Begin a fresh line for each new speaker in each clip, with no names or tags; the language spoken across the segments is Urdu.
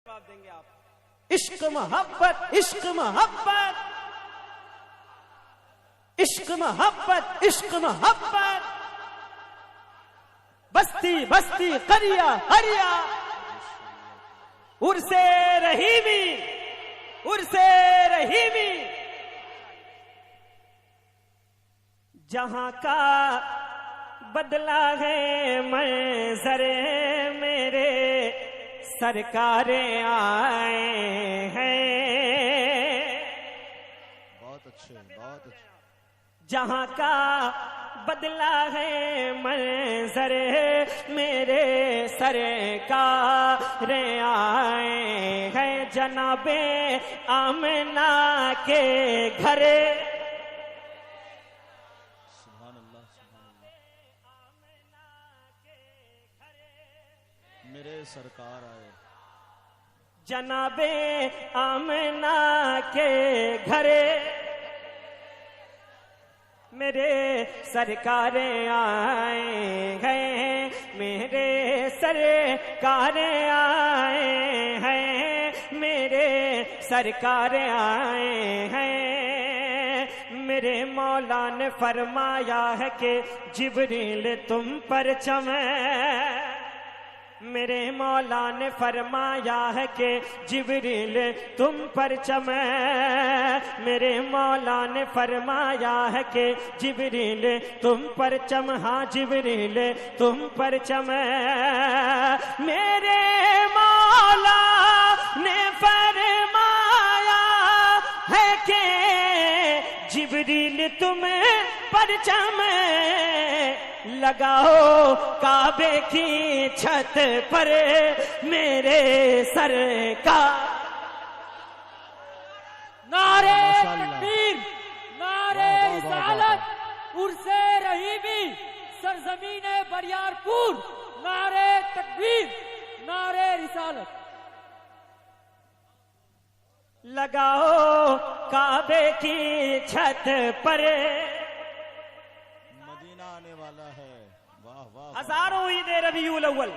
جواب دیں گے آپ؟ عشق محبت، عشق محبت، عشق محبت، عشق محبت، بستی بستی قریہ قریہ، عرس رحیمی، عرس رحیمی، جہاں کا بدلہ ہے منظر میرے سرکار آئے ہیں،
بہت اچھے بہت اچھے،
جہاں کا بدلہ ہے منظر میرے سرکار آئے ہیں، جناب آمنہ کے گھر،
سبحان اللہ سبحان اللہ، میرے سرکار آئے،
جناب آمنہ کے گھر میرے سرکار آئے ہیں، میرے سرکار آئے ہیں، میرے سرکار آئے ہیں، میرے مولا نے فرمایا ہے کہ جبریل تم پر چمے، میرے مولا نے فرمایا ہے کہ جبریل تم پر چمے، میرے مولا نے فرمایا ہے کہ جبریل تم پر چم، ہاں جبریل تم پر چمے، میرے مولا نے فرمایا ہے کہ جبریل تم پر چمے، لگاؤ کعبے کی چھت پر میرے سرکار،
نعرے تکبیر، نعرے رسالت، عرس رحیمی، سرزمین بریارپور، نعرے تکبیر، نعرے رسالت،
لگاؤ کعبے کی چھت پر،
مدینہ آنے والا ہے، واہ واہ،
ہزاروں عید ربیع الاول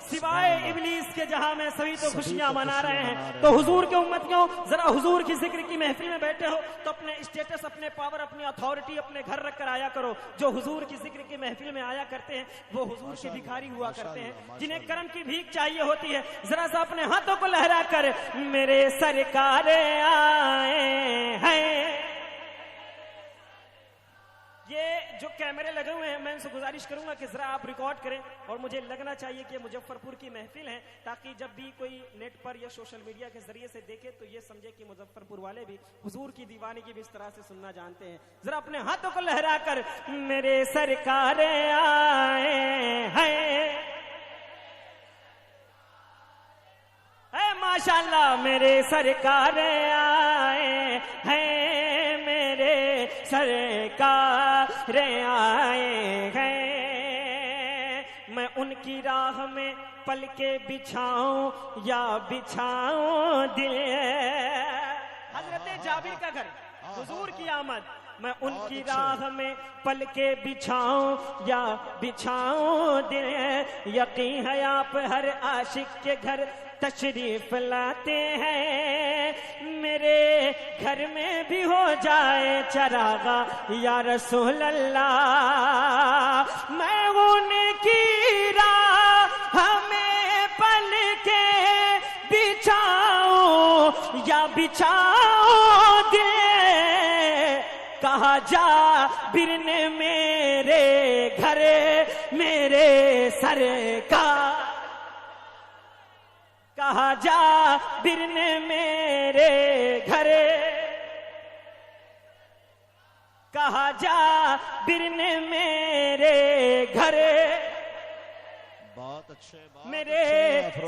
سوائے ابلیس کے جہاں میں سبھی تو خوشیاں منا رہے ہیں، تو حضور کے امتیوں ذرا حضور کی ذکر کی محفل میں بیٹھے ہو تو اپنے اسٹیٹس، اپنے پاور، اپنی اتھارٹی اپنے گھر رکھ کر آیا کرو، جو حضور کی ذکر کی محفل میں آیا کرتے ہیں وہ حضور کے بھکاری ہوا کرتے ہیں، جنہیں کرم کی بھیک چاہیے ہوتی ہے، ذرا سا اپنے ہاتھوں کو لہرا کر میرے سرکار آئے ہیں۔ یہ جو کیمرے لگے ہوئے ہیں میں ان سے گزارش کروں گا کہ ذرا آپ ریکارڈ کریں، اور مجھے لگنا چاہیے کہ مظفر پور کی محفل ہے، تاکہ جب بھی کوئی نیٹ پر یا سوشل میڈیا کے ذریعے سے دیکھے تو یہ سمجھے کہ مظفر پور والے بھی حضور کی دیوانی کی بھی اس طرح سے سننا جانتے ہیں، ذرا اپنے ہاتھوں کو لہرا کر میرے سرکار آئے ہیں، اے ماشاءاللہ میرے سرکار آئے ہیں، میرے سرکار آئے ہیں، میں ان کی راہ میں پل کے بچھاؤں یا بچھاؤں دل، حضرت جابر کا گھر، حضور کی آمد، میں ان کی راہ میں پل کے بچھاؤں یا بچھاؤں دل، یقین ہے آپ ہر عاشق کے گھر تشریف لاتے ہیں، میرے گھر میں بھی ہو جائے چراغا یا رسول اللہ، میں ان کی راہ میں پل کے بچھاؤں یا بچھاؤں دے، کہا جابر نے میرے گھر میرے سرکار، کہا جابر نے میرے گھر، کہا جابر نے میرے گھر،
بہت اچھے،
میرے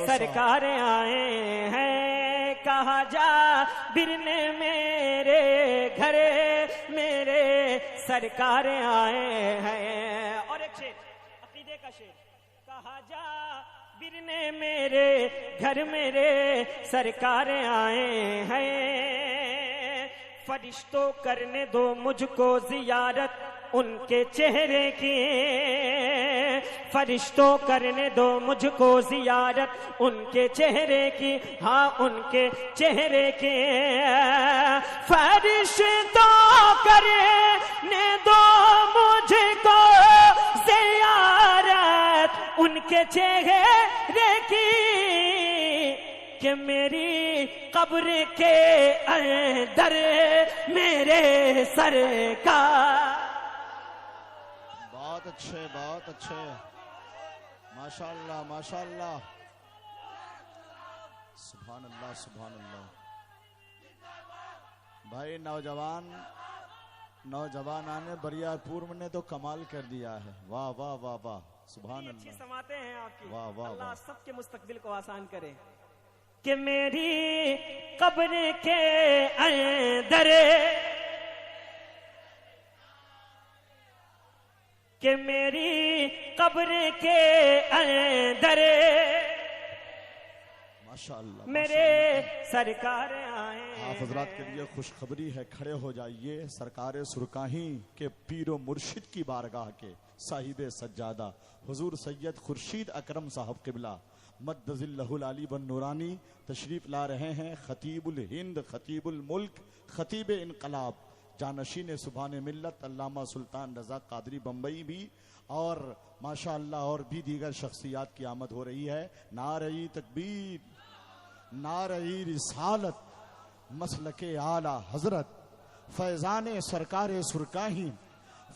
سرکار آئے ہیں، کہا جابر نے میرے گھر میرے سرکار آئے ہیں، اور ایک شعر عقیدے کا شعر، کہا جابر نے میرے گھر میرے سرکار آئے ہیں، فرشتوں کرنے دو مجھ کو زیارت ان کے چہرے کی، فرشتوں کرنے دو مجھ کو زیارت ان کے چہرے کی، ہاں ان کے چہرے کی، فرشتوں کرنے دو مجھ کو زیارت ان کے چہرے کی، کہ میری قبر کے اندر میرے سرکار۔
بہت اچھے، بہت اچھے، ماشاءاللہ ماشاءاللہ، سبحان اللہ سبحان اللہ۔ بھائی نوجوانان بریار پور نے تو کمال کر دیا ہے، واہ واہ واہ واہ، سبحان
اچھی
اللہ،
سماعتیں ہیں آپ کی،
واہ واہ
اللہ
واہ۔
سب کے مستقبل کو آسان کرے۔ کہ میری قبر کے اندر، کہ میری قبر کے اندر
ماشاءاللہ
میرے سرکار آئے۔
آپ حضرات کے لیے خوشخبری ہے، کھڑے ہو جائیے، سرکار سرکاہی کے پیر و مرشد کی بارگاہ کے صاحب سجادہ حضور سید خورشید اکرم صاحب قبلہ مد ظلہ العلی بن نورانی تشریف لا رہے ہیں۔ خطیب الہند، خطیب الملک، خطیب انقلاب، جانشین سبحان ملت علامہ سلطان رضا قادری بمبئی بھی، اور ماشاءاللہ اور بھی دیگر شخصیات کی آمد ہو رہی ہے۔ نعرہ تکبیر، نعرہ رسالت، مسلک اعلیٰ حضرت فیضان سرکار سرکاہی،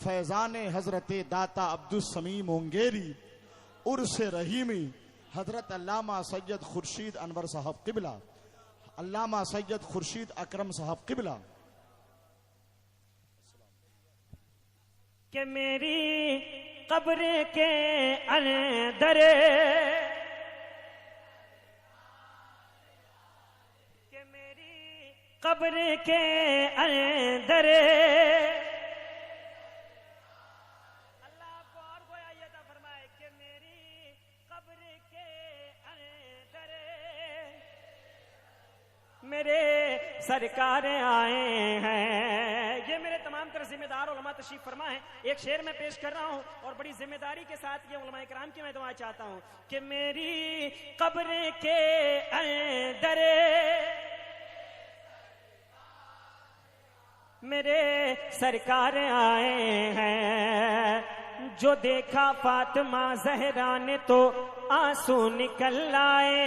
فیضان حضرت داتا عبدالسمیم اونگیری، عرس رحیمی، حضرت علامہ سید خورشید انور صاحب قبلہ، علامہ سید خورشید اکرم صاحب قبلہ۔
کہ میری قبر کے اندر، کہ میری قبر کے اندر، اللہ آپ کو اور کوئی آیت فرمائے، کہ میری قبر کے اندر میرے سرکار آئے ہیں۔ یہ میرے تمام تر ذمہ دار علماء تشریف فرما ہیں۔ ایک شعر میں پیش کر رہا ہوں اور بڑی ذمہ داری کے ساتھ یہ علماء کرام کی میں دعا چاہتا ہوں کہ میری قبر کے اندر میرے سرکار آئے ہیں۔ جو دیکھا فاطمہ زہرا نے تو آنسو نکل آئے،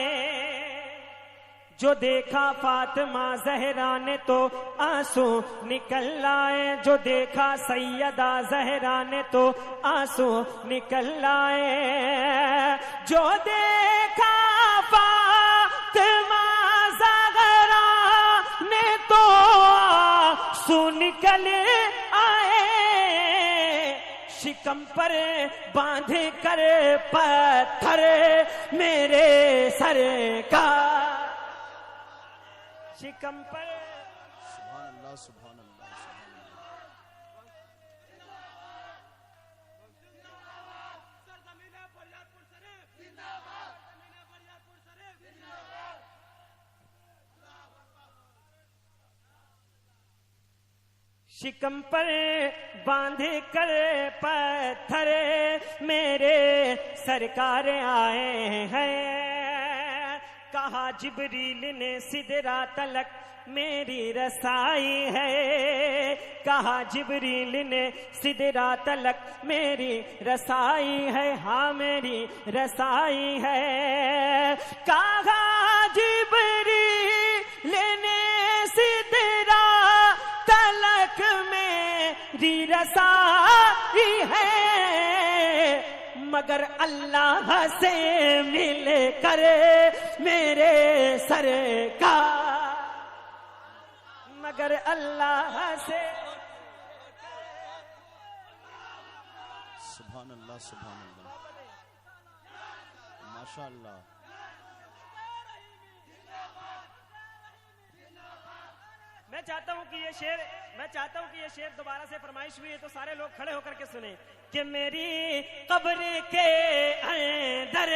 جو دیکھا فاطمہ زہرا نے تو آنسو نکل آئے، جو دیکھا سیدہ زہرا نے تو آنسو نکل آئے، جو دیکھا فاطمہ زہرا نے تو آنسو نکل آئے، شکم پر باندھ کر پتھر میرے سرکار، شکم پر
سبحان اللہ سبحان اللہ سبحان
شکم پر باندھ کر پتھر میرے سرکار آئے ہیں۔ کہا جبریل نے سدرا تلک میری رسائی ہے، کہا جبریل نے سدرا تلک میری رسائی ہے، ہاں میری رسائی ہے، کہا جبریل نے سدرا تلک میری رسائی ہے، مگر اللہ سے مل کر میرے سرکار، مگر اللہ سے
سبحان اللہ سبحان اللہ، ماشاءاللہ۔
میں چاہتا ہوں کہ یہ شعر دوبارہ سے فرمائش ہوئی ہے تو سارے لوگ کھڑے ہو کر کے سنیں کہ میری قبر کے اندر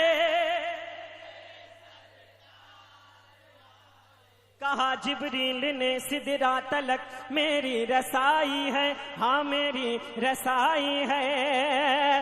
کہا جبریل نے سدرا تلک میری رسائی ہے، ہاں میری رسائی ہے،